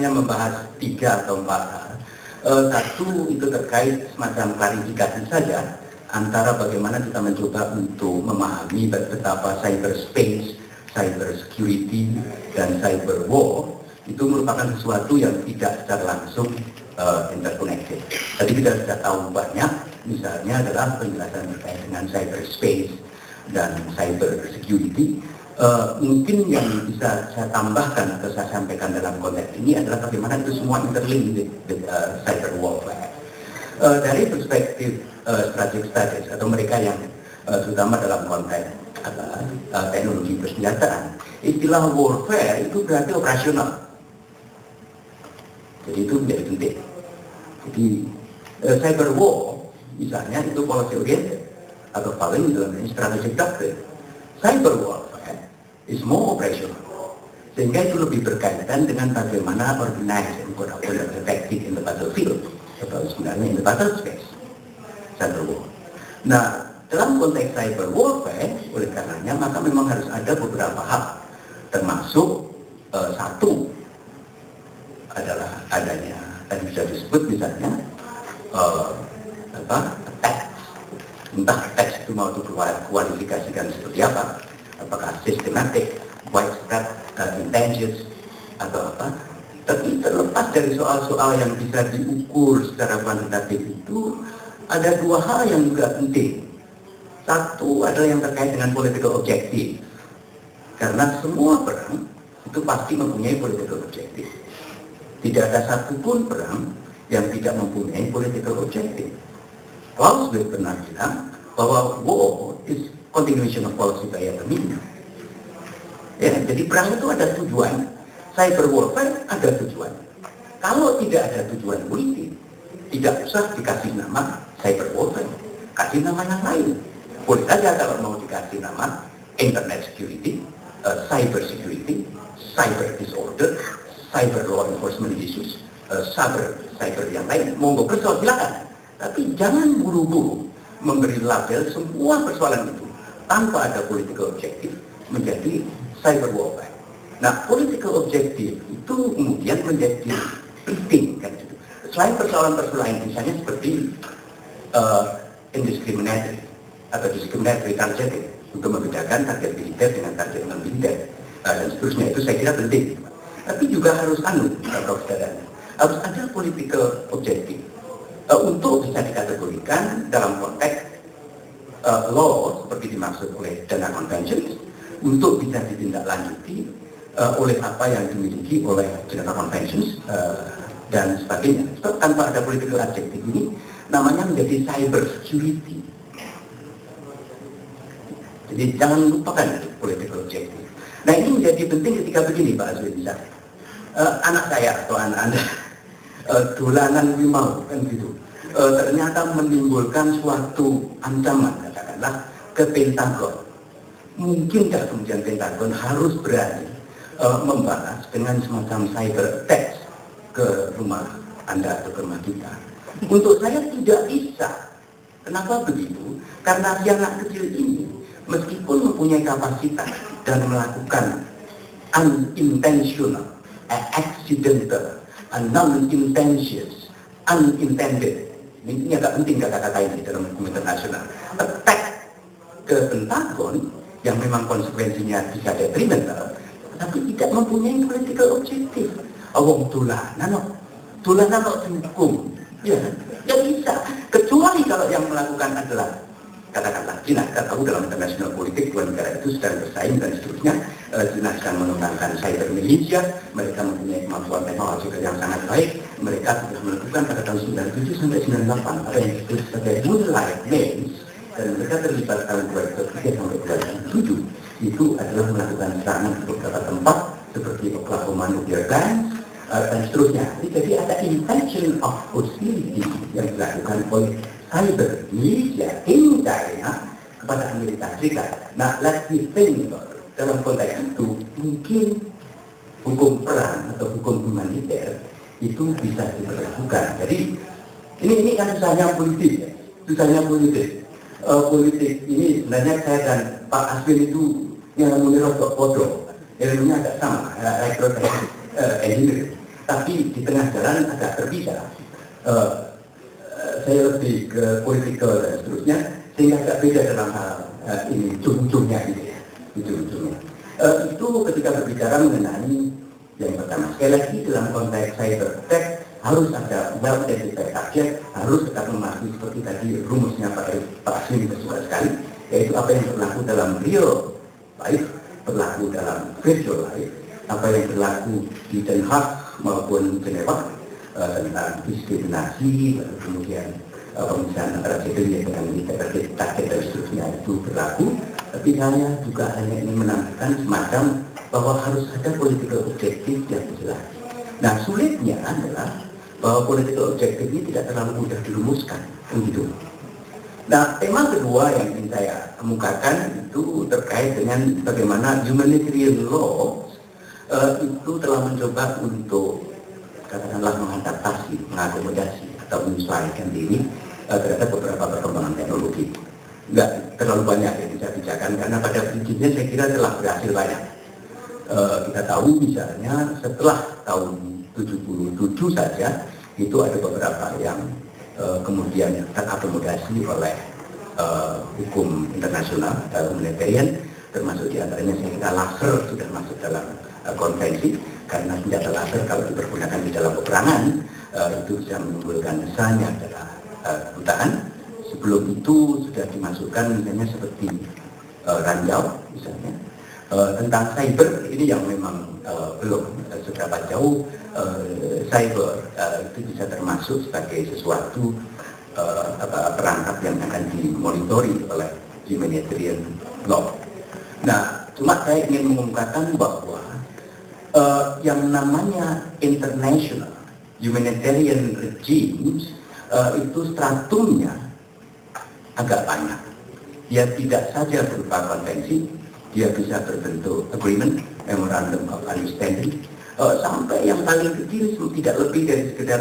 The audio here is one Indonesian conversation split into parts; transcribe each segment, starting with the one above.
hanya membahas 3 atau 4 hal. Satu itu terkait semacam klarifikasi saja antara bagaimana kita mencoba untuk memahami betapa cyberspace, cyber security, dan cyber war itu merupakan sesuatu yang tidak secara langsung interconnected. Tadi kita sudah tahu banyak, misalnya adalah penjelasan terkait dengan cyberspace dan cyber security. Mungkin yang bisa saya tambahkan atau saya sampaikan dalam konteks ini adalah bagaimana itu semua interlink dengan cyber warfare. Dari perspektif strategic studies atau mereka yang terutama dalam konteks teknologi persenjataan, istilah warfare itu berarti operasional. Jadi itu menjadi penting. Jadi cyber war misalnya itu policy oriented atau paling dalam strategic doctrine. Cyber warfare is more operational, sehingga itu lebih berkaitan dengan bagaimana organize and coordinate effective in the battlefield atau sebenarnya in the battle space cyber war. Nah, dalam konteks cyber warfare, oleh karenanya maka memang harus ada beberapa hal, termasuk satu adalah adanya tadi bisa disebut misalnya attack, entah attack itu mau dikualifikasikan seperti apa, apakah systematic, widespread, intentions atau apa. Tapi terlepas dari soal-soal yang bisa diukur secara kuantitatif itu, ada 2 hal yang juga penting. Satu adalah yang terkait dengan political objective, karena semua perang itu pasti mempunyai political objective. Tidak ada satupun perang yang tidak mempunyai political objective. Clausewitz pernah bilang bahwa war is continuation of policy by the means. Ya, jadi perang itu ada tujuan, cyber warfare ada tujuan. Kalau tidak ada tujuan politik, tidak usah dikasih nama cyber warfare, kasih nama yang lain. Boleh saja kalau mau dikasih nama internet security, cyber security, cyber disorder, cyber law enforcement issues, cyber yang lain. Monggo kerja silakan. Tapi jangan buru-buru memberi label semua persoalan itu tanpa ada political objective menjadi cyber warfare. Nah, political objective itu kemudian menjadi penting kan gitu. Selain persoalan-persoalan misalnya seperti indiscriminatory atau discriminatory targeting untuk membedakan target militer dengan target non militer dan seterusnya, itu saya kira penting. Tapi juga harus harus ada political objective untuk bisa dikategorikan dalam konteks law seperti dimaksud oleh Geneva Convention, untuk bisa ditindaklanjuti oleh apa yang dimiliki oleh Geneva Conventions dan sebagainya. Sebab tanpa ada political objective ini namanya menjadi cyber security. Jadi jangan lupakan political objective. Nah, ini menjadi penting ketika begini Pak Azwin, misalnya anak saya atau anak Anda dolanan limau kan gitu, ternyata menimbulkan suatu ancaman, katakanlah ke Pentagon. Mungkin tidak kemudian Pentagon harus berani membalas dengan semacam cyber attack ke rumah Anda atau ke rumah kita. Untuk saya tidak bisa. Kenapa begitu? Karena si anak kecil ini meskipun mempunyai kapasitas dan melakukan unintentional, accidental, non-intentions, unintended, ini agak penting kata-kata ini dalam hukum internasional, attack ke Pentagon yang memang konsekuensinya bisa detrimental, tapi tidak mempunyai political objective. Awang tulanan hukum, ya bisa. Kecuali kalau yang melakukan adalah katakanlah China. Kita tahu dalam internasional politik dua negara itu sedang bersaing dan seterusnya. China sedang mengembangkan cyber militia, mereka mempunyai kemampuan teknologi yang sangat baik. Mereka sudah melakukan pada tahun 97 sampai 98 ada yang disebut sebagai moonlight games, dan mereka terlibat tahun 2003 sampai 2007 itu adalah melakukan serangan ke beberapa tempat seperti Oklahoma nuclear plant dan seterusnya. Jadi ada intention of hostility yang dilakukan oleh cyber militia in China kepada Amerika Serikat. Nah, let's be think dalam konteks itu mungkin hukum perang atau hukum humaniter itu bisa diberlakukan. Jadi ini kan susahnya politik, politik ini sebenarnya saya dan Pak Aswin itu yang menurut podo ilmunya agak sama, engineering. tapi di tengah jalan agak terpisah. Saya lebih ke political dan seterusnya, sehingga agak beda dalam hal ini ujung-ujungnya gitu ya, ujung-ujungnya. Itu ketika berbicara mengenai yang pertama, sekali lagi dalam konteks cyber attack harus ada well-identified target, harus tetap memahami seperti tadi rumusnya Pak Asmi suka sekali, yaitu apa yang berlaku dalam real life, berlaku dalam virtual life, apa yang berlaku di Den Haag maupun Jenewa tentang diskriminasi, lalu kemudian pemisahan antara gender dengan target dan seterusnya itu berlaku. Tapi saya juga hanya ingin menambahkan semacam bahwa harus ada political objektif yang jelas. Nah, sulitnya adalah bahwa political objektif ini tidak terlalu mudah dirumuskan, begitu. Nah, tema kedua yang ingin saya kemukakan itu terkait dengan bagaimana humanitarian law itu telah mencoba untuk katakanlah mengadaptasi, mengakomodasi atau menyesuaikan diri terhadap beberapa perkembangan teknologi. Enggak terlalu banyak yang bisa bicarakan karena pada prinsipnya saya kira telah berhasil banyak. Kita tahu misalnya setelah tahun 77 saja itu ada beberapa yang kemudian terakomodasi oleh hukum internasional humanitarian, termasuk diantaranya saya kira laser sudah masuk dalam konvensi, karena senjata laser kalau dipergunakan di dalam peperangan itu bisa menimbulkan misalnya adalah kebutaan. Sebelum itu sudah dimasukkan misalnya seperti ranjau misalnya. Tentang cyber ini yang memang belum seberapa jauh cyber itu bisa termasuk sebagai sesuatu perangkat yang akan dimonitori oleh humanitarian law. Nah, cuma saya ingin mengungkapkan bahwa yang namanya international humanitarian regimes itu stratumnya agak banyak. Dia tidak saja berupa konvensi, dia bisa berbentuk agreement, memorandum of understanding, sampai yang paling kecil tidak lebih dari sekedar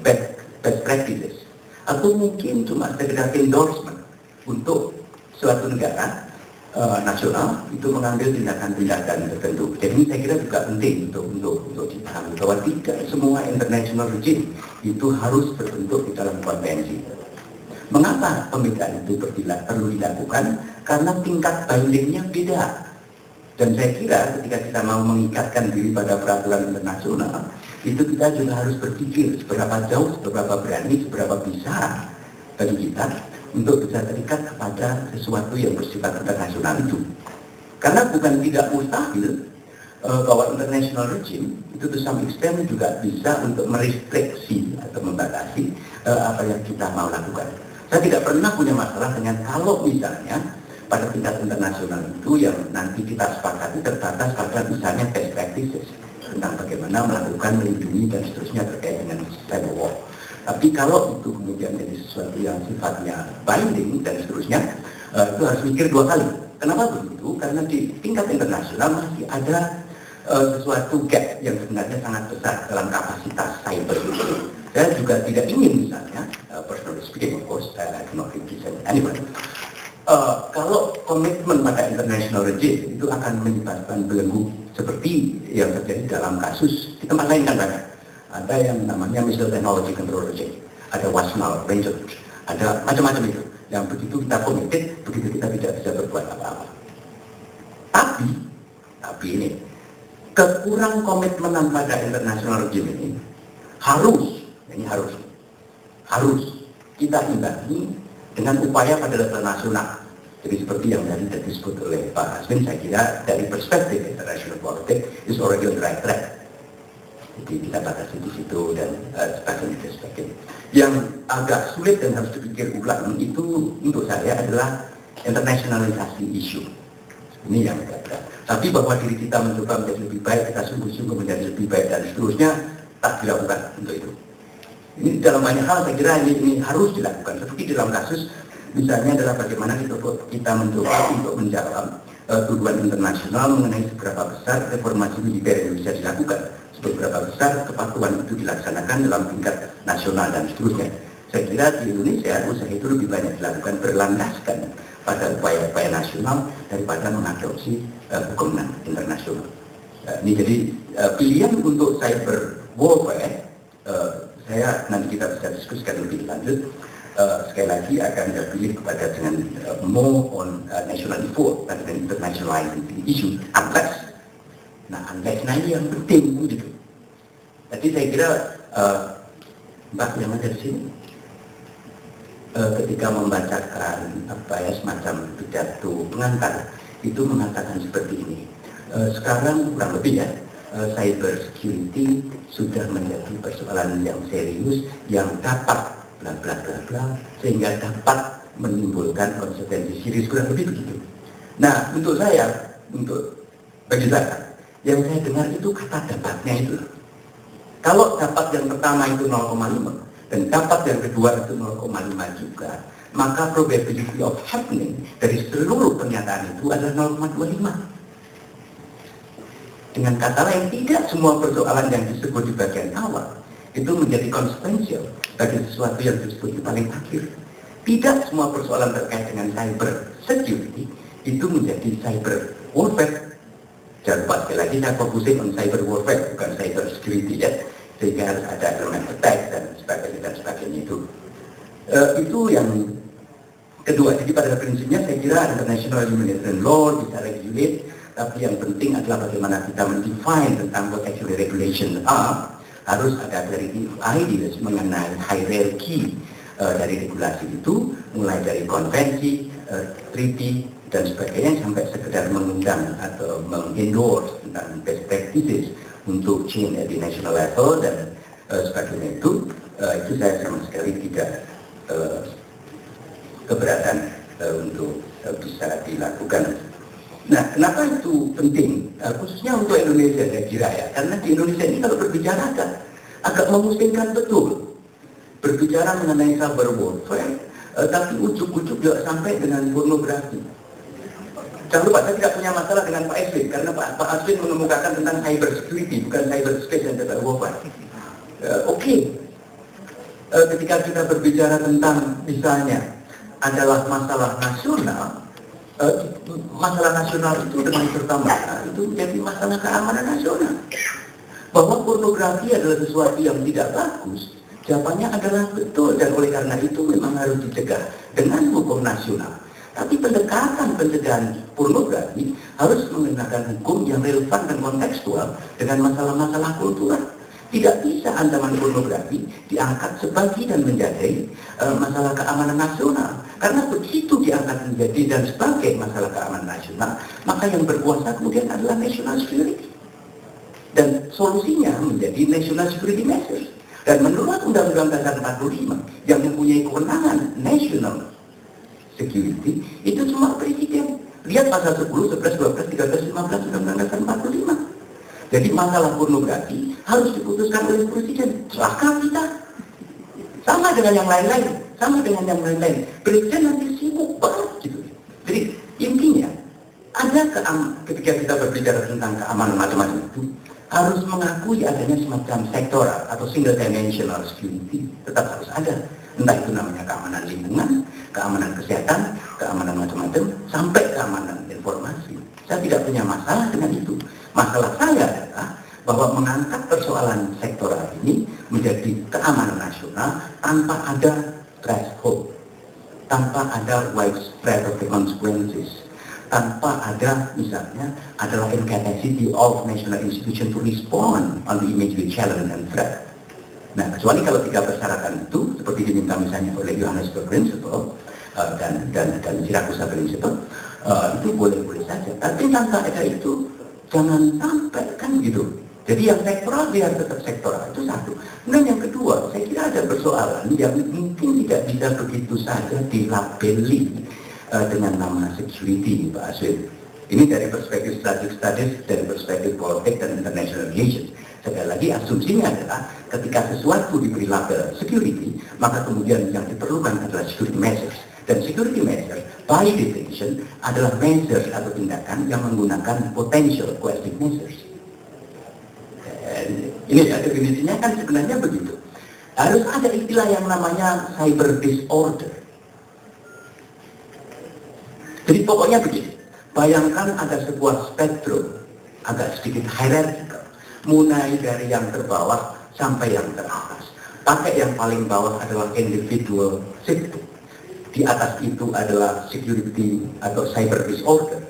best practices, atau mungkin cuma sekedar endorsement untuk suatu negara nasional itu mengambil tindakan-tindakan tertentu. Jadi saya kira juga penting untuk dipahami bahwa tidak semua international regime itu harus berbentuk di dalam konvensi. Mengapa pembedaan itu perlu dilakukan? Karena tingkat bindingnya beda. Dan saya kira ketika kita mau mengikatkan diri pada peraturan internasional, itu kita juga harus berpikir seberapa jauh, seberapa berani, seberapa bisa bagi kita untuk bisa terikat kepada sesuatu yang bersifat internasional itu. Karena bukan tidak mustahil bahwa international regime itu to some extent juga bisa untuk merestriksi atau membatasi apa yang kita mau lakukan. Saya tidak pernah punya masalah dengan kalau misalnya pada tingkat internasional itu yang nanti kita sepakati terbatas pada misalnya best practices tentang bagaimana melakukan melindungi dan seterusnya terkait dengan cyber war. Tapi kalau itu kemudian jadi sesuatu yang sifatnya binding dan seterusnya, itu harus mikir dua kali. Kenapa begitu? Karena di tingkat internasional masih ada sesuatu gap yang sebenarnya sangat besar dalam kapasitas cyber itu. Saya juga tidak ingin misalnya, personally speaking of course, I cannot represent anyone. Kalau komitmen pada international regime itu akan menyebabkan belenggu seperti yang terjadi dalam kasus di tempat lain kan banyak. Ada yang namanya Missile Technology Control Regime, ada Wasmal, Ranger, ada macam-macam itu. Yang begitu kita komited, begitu kita tidak bisa berbuat apa-apa. Tapi ini kekurang komitmenan pada international regime ini harus kita imbangi dengan upaya pada level nasional. Jadi seperti yang tadi disebut oleh Pak Asmin, saya kira dari perspektif international politics is already on the right track. Jadi kita batasi di situ dan sebagainya. Yang agak sulit dan harus dipikir ulang itu untuk saya adalah internationalisasi isu. Ini yang agak berat. Tapi bahwa diri kita mencoba menjadi lebih baik, kita sungguh-sungguh menjadi lebih baik dan seterusnya tak dilakukan untuk itu. Ini dalam banyak hal saya kira ini harus dilakukan. Seperti dalam kasus misalnya adalah bagaimana kita mencoba untuk menjawab tuduhan internasional mengenai seberapa besar reformasi militer yang bisa dilakukan, seberapa besar kepatuhan itu dilaksanakan dalam tingkat nasional dan seterusnya. Saya kira di Indonesia usaha itu lebih banyak dilakukan berlandaskan pada upaya-upaya nasional daripada mengadopsi hukum internasional. Ini jadi pilihan untuk cyber warfare, saya nanti kita bisa diskusikan lebih lanjut. Sekali lagi akan terpilih kepada dengan more on national effort rather than internationalizing the issue, unless ini yang penting gitu. Jadi saya kira Mbak yang ada di sini ketika membacakan semacam pidato pengantar itu mengatakan seperti ini. Sekarang kurang lebih ya, cyber security sudah menjadi persoalan yang serius yang dapat bla bla bla bla sehingga dapat menimbulkan konsekuensi serius, kurang lebih begitu. Nah, bagi saya yang saya dengar itu kata dapatnya itu. Kalau dapat yang pertama itu 0,5 dan dapat yang kedua itu 0,5 juga, maka probability of happening dari seluruh pernyataan itu adalah 0,25. Dengan kata lain, tidak semua persoalan yang disebut di bagian awal itu menjadi konsekuensial bagi sesuatu yang disebut di paling akhir. Tidak semua persoalan terkait dengan cyber security itu menjadi cyber warfare. Jangan lupa sekali lagi saya fokusin on cyber warfare, bukan cyber security ya, sehingga harus ada elemen attack dan sebagainya itu. Itu yang kedua. Jadi pada prinsipnya saya kira international humanitarian law bisa regulate, tapi yang penting adalah bagaimana kita mendefine tentang what actually regulation are. Harus ada clarity of ideas mengenai hierarki dari regulasi itu, mulai dari konvensi, treaty dan sebagainya sampai sekedar mengundang atau mengendorse tentang best practices untuk change at the national level dan sebagainya itu saya sama sekali tidak keberatan untuk bisa dilakukan. Nah, kenapa itu penting? Khususnya untuk Indonesia saya kira ya, karena di Indonesia ini kalau berbicara agak memusingkan betul. Berbicara mengenai cyber warfare, tapi ujuk-ujuk juga sampai dengan pornografi. Jangan lupa, saya tidak punya masalah dengan Pak Aswin, karena Pak Aswin mengemukakan tentang cyber security, bukan cyber space dan cyber warfare. Oke. Ketika kita berbicara tentang misalnya adalah masalah nasional, masalah nasional itu dengan pertama itu menjadi masalah keamanan nasional. Bahwa pornografi adalah sesuatu yang tidak bagus, jawabannya adalah betul, dan oleh karena itu memang harus dicegah dengan hukum nasional. Tapi pendekatan pencegahan pornografi harus menggunakan hukum yang relevan dan kontekstual dengan masalah-masalah kultural. Tidak bisa ancaman pornografi diangkat sebagai dan menjadi masalah keamanan nasional. Karena begitu diangkat menjadi dan sebagai masalah keamanan nasional, maka yang berkuasa kemudian adalah national security. Dan solusinya menjadi national security measures. Dan menurut Undang-Undang Dasar 45 yang mempunyai kewenangan national security, itu cuma presiden. Lihat pasal 10, 11, 12, 13, 15 Undang-Undang Dasar 45. Jadi masalah pornografi harus diputuskan oleh presiden. Celaka kita. Sama dengan yang lain-lain. Presiden nanti sibuk banget gitu. Jadi intinya ketika kita berbicara tentang keamanan macam-macam itu harus mengakui adanya semacam sektoral atau single dimensional security, tetap harus ada. Entah itu namanya keamanan lingkungan, keamanan kesehatan, keamanan macam-macam, sampai keamanan informasi. Saya tidak punya masalah dengan itu. Masalah saya adalah bahwa mengangkat persoalan sektoral ini menjadi keamanan nasional tanpa ada threshold, tanpa ada widespread of the consequences, tanpa ada misalnya adalah incapacity of national institution to respond on the immediate challenge and threat. Nah, kecuali kalau tiga persyaratan itu seperti diminta misalnya oleh Johannesburg Principle dan Siracusa Principle, itu boleh-boleh saja. Tapi tanpa ada itu jangan sampai kan gitu. Jadi yang sektoral biar tetap sektoral, itu satu. Kemudian yang kedua, saya kira ada persoalan yang mungkin tidak bisa begitu saja dilabeli dengan nama security, Pak Aswin. Ini dari perspektif studies, dari perspektif politik dan international relations. Sekali lagi asumsinya adalah ketika sesuatu diberi label security, maka kemudian yang diperlukan adalah security measures. Dan security measures, by definition, adalah measures atau tindakan yang menggunakan potential coercive measures. Ini ya, definisinya kan sebenarnya begitu. Harus ada istilah yang namanya cyber disorder. Jadi pokoknya begini, bayangkan ada sebuah spektrum agak sedikit hierarchical, mulai dari yang terbawah sampai yang teratas. Pakai yang paling bawah adalah individual safety. Di atas itu adalah security atau cyber disorder.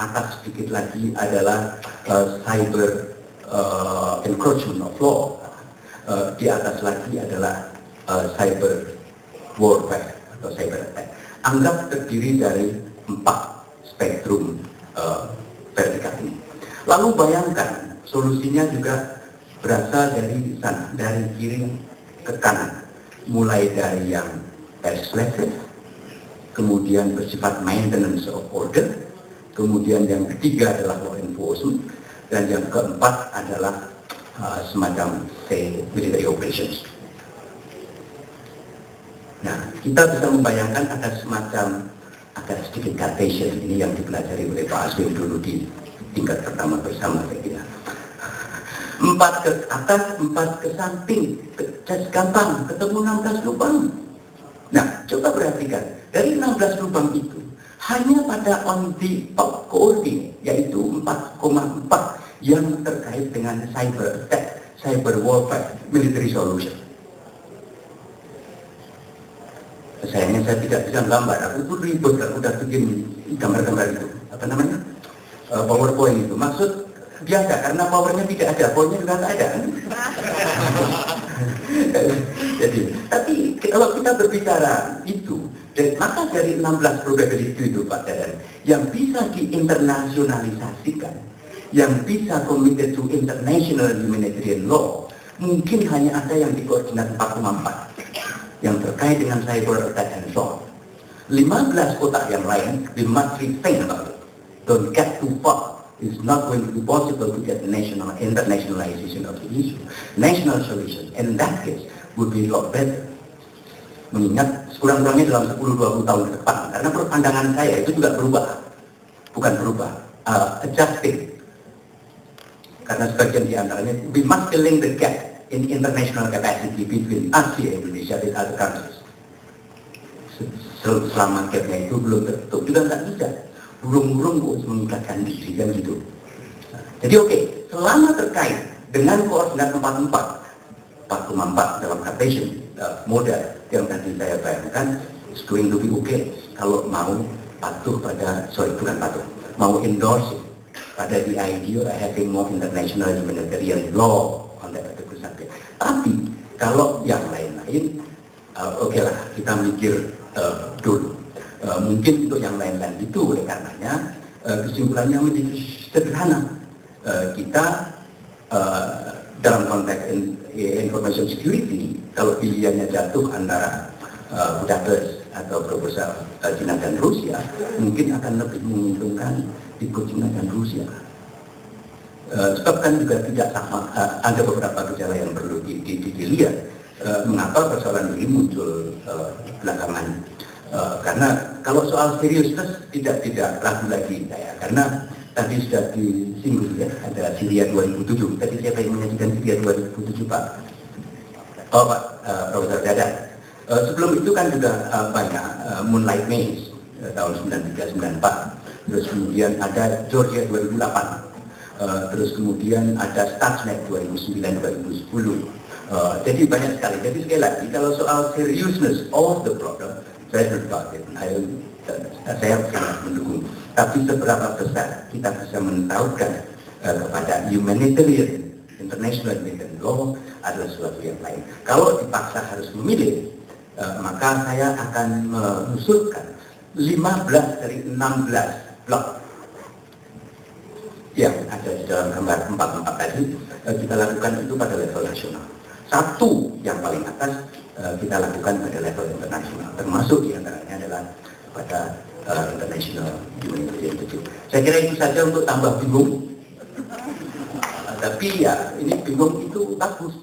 Atas sedikit lagi adalah cyber encroachment of law. Di atas lagi adalah cyber warfare atau cyber attack. Anggap terdiri dari 4 spektrum vertikal ini. Lalu bayangkan solusinya juga berasal dari sana, dari kiri ke kanan, mulai dari yang legislative, kemudian bersifat maintenance of order, kemudian yang ketiga adalah law enforcement, dan yang keempat adalah semacam military operations. Nah, kita bisa membayangkan ada semacam agak sedikit Cartesian ini yang dipelajari oleh Pak Aswin dulu di tingkat pertama bersama saya kira. 4 ke atas, 4 ke samping, gampang, ketemu 16 lubang. Nah, coba perhatikan, dari 16 lubang itu, hanya pada on the top coordinate, yaitu 4,4 yang terkait dengan cyber attack, cyber warfare, military solution. Sayangnya saya tidak bisa gambar, aku tuh ribet kalau udah bikin gambar-gambar itu, apa namanya, PowerPoint itu. Maksud biasa, karena powernya tidak ada, powernya juga tidak ada. Jadi, tapi kalau kita berbicara itu, maka dari 16 probability itu Pak Dadan, yang bisa diinternasionalisasikan, yang bisa committed to international humanitarian law, mungkin hanya ada yang di koordinat 4,4 yang terkait dengan cyber attack and so on. 15 kotak yang lain, we must rethink about it. Don't get too far. It's not going to be possible to get internationalization of the issue. National solution, and in that case, would be a lot better. Mengingat sekurang-kurangnya dalam 10-20 tahun ke depan, karena pandangan saya itu juga berubah. Bukan berubah, adjusting. Karena sebagian di antaranya, we must filling the gap in international capacity between Asia, Indonesia, dan other countries. Selama gapnya itu belum tertutup, juga nggak bisa. Burung-burung harus meningkatkan diri, kan gitu. Jadi oke, selama terkait dengan koordinat 4,4 dalam Cartesian model yang tadi saya bayangkan, it's going to be okay kalau mau patuh pada, bukan patuh, mau endorse pada the idea of having more international humanitarian law on that particular subject. Tapi kalau yang lain-lain, oke lah, kita mikir dulu. Mungkin untuk yang lain-lain itu, oleh karenanya kesimpulannya menjadi sederhana. Kita dalam konteks information security, kalau pilihannya jatuh antara Budapest atau proposal China dan Rusia, mungkin akan lebih menguntungkan ikut China dan Rusia. Sebab kan juga tidak sama, ada beberapa gejala yang perlu dilihat. Mengapa persoalan ini muncul belakangan? Karena kalau soal seriusness tidak ragu lagi saya, karena tadi sudah disinggung ya, ada Syria 2007. Tadi siapa yang menyajikan Syria 2007 Pak? Oh Pak, Profesor Dadan. Sebelum itu kan juga banyak Moonlight Maze tahun 93-94. Terus kemudian ada Georgia 2008. Terus kemudian ada Stuxnet 2009-2010. Jadi banyak sekali. Jadi sekali lagi, kalau soal seriousness of the problem, saya berpikir, saya sangat mendukung. Tapi seberapa besar kita bisa menaruhkan kepada humanitarian, international humanitarian law adalah sesuatu yang lain. Kalau dipaksa harus memilih, maka saya akan mengusulkan 15 dari 16 blok yang ada di dalam gambar 4 tadi, kita lakukan itu pada level nasional. Satu yang paling atas kita lakukan pada level internasional, termasuk diantaranya adalah pada international humanitarian institute. Saya kira itu saja untuk tambah bingung. Tapi ya ini bingung itu bagus.